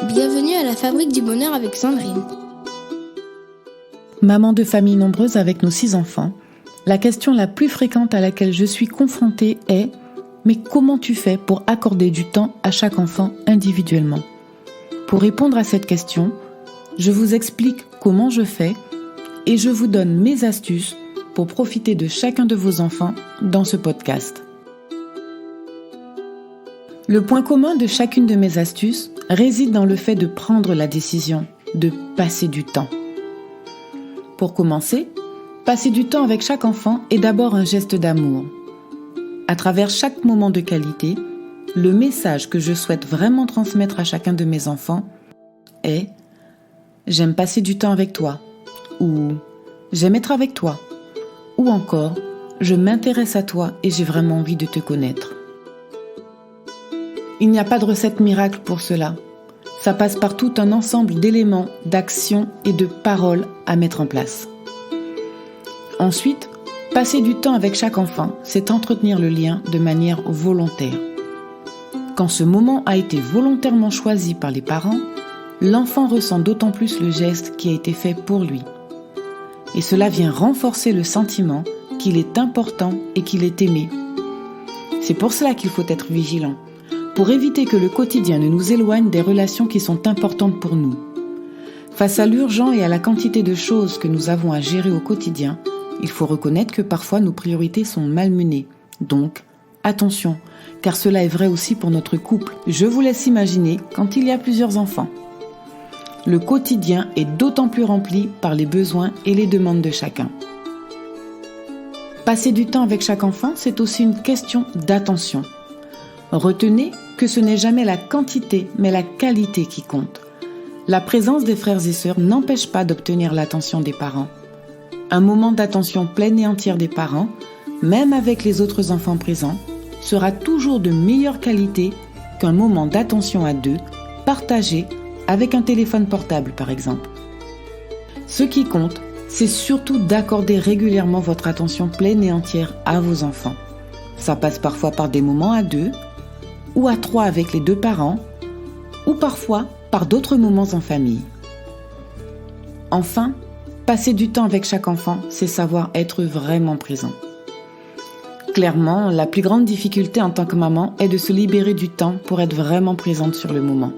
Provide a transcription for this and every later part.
Bienvenue à la Fabrique du Bonheur avec Sandrine. Maman de famille nombreuse avec nos 6 enfants, la question la plus fréquente à laquelle je suis confrontée est « Mais comment tu fais pour accorder du temps à chaque enfant individuellement ?» Pour répondre à cette question, je vous explique comment je fais et je vous donne mes astuces pour profiter de chacun de vos enfants dans ce podcast. Le point commun de chacune de mes astuces réside dans le fait de prendre la décision de passer du temps. Pour commencer, passer du temps avec chaque enfant est d'abord un geste d'amour. À travers chaque moment de qualité, le message que je souhaite vraiment transmettre à chacun de mes enfants est « J'aime passer du temps avec toi » ou « J'aime être avec toi » ou encore « Je m'intéresse à toi et j'ai vraiment envie de te connaître ». Il n'y a pas de recette miracle pour cela. Ça passe par tout un ensemble d'éléments, d'actions et de paroles à mettre en place. Ensuite, passer du temps avec chaque enfant, c'est entretenir le lien de manière volontaire. Quand ce moment a été volontairement choisi par les parents, l'enfant ressent d'autant plus le geste qui a été fait pour lui. Et cela vient renforcer le sentiment qu'il est important et qu'il est aimé. C'est pour cela qu'il faut être vigilant, pour éviter que le quotidien ne nous éloigne des relations qui sont importantes pour nous. Face à l'urgent et à la quantité de choses que nous avons à gérer au quotidien, il faut reconnaître que parfois nos priorités sont malmenées. Donc, attention, car cela est vrai aussi pour notre couple. Je vous laisse imaginer quand il y a plusieurs enfants. Le quotidien est d'autant plus rempli par les besoins et les demandes de chacun. Passer du temps avec chaque enfant, c'est aussi une question d'attention. Retenez que ce n'est jamais la quantité, mais la qualité qui compte. La présence des frères et sœurs n'empêche pas d'obtenir l'attention des parents. Un moment d'attention pleine et entière des parents, même avec les autres enfants présents, sera toujours de meilleure qualité qu'un moment d'attention à deux, partagé avec un téléphone portable par exemple. Ce qui compte, c'est surtout d'accorder régulièrement votre attention pleine et entière à vos enfants. Ça passe parfois par des moments à deux, ou à 3 avec les 2 parents, ou parfois par d'autres moments en famille. Enfin, passer du temps avec chaque enfant, c'est savoir être vraiment présent. Clairement, la plus grande difficulté en tant que maman est de se libérer du temps pour être vraiment présente sur le moment.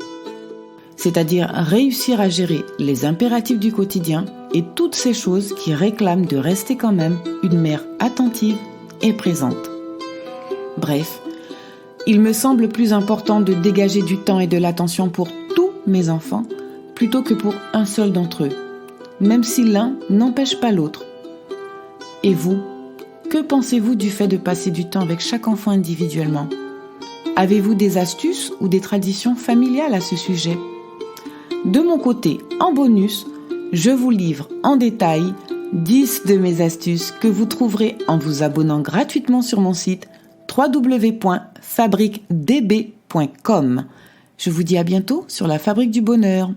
C'est-à-dire réussir à gérer les impératifs du quotidien et toutes ces choses qui réclament de rester quand même une mère attentive et présente. Bref, il me semble plus important de dégager du temps et de l'attention pour tous mes enfants plutôt que pour un seul d'entre eux, même si l'un n'empêche pas l'autre. Et vous, que pensez-vous du fait de passer du temps avec chaque enfant individuellement ? Avez-vous des astuces ou des traditions familiales à ce sujet ? De mon côté, en bonus, je vous livre en détail 10 de mes astuces que vous trouverez en vous abonnant gratuitement sur mon site www.fabriquedb.com. Je vous dis à bientôt sur la Fabrique du Bonheur.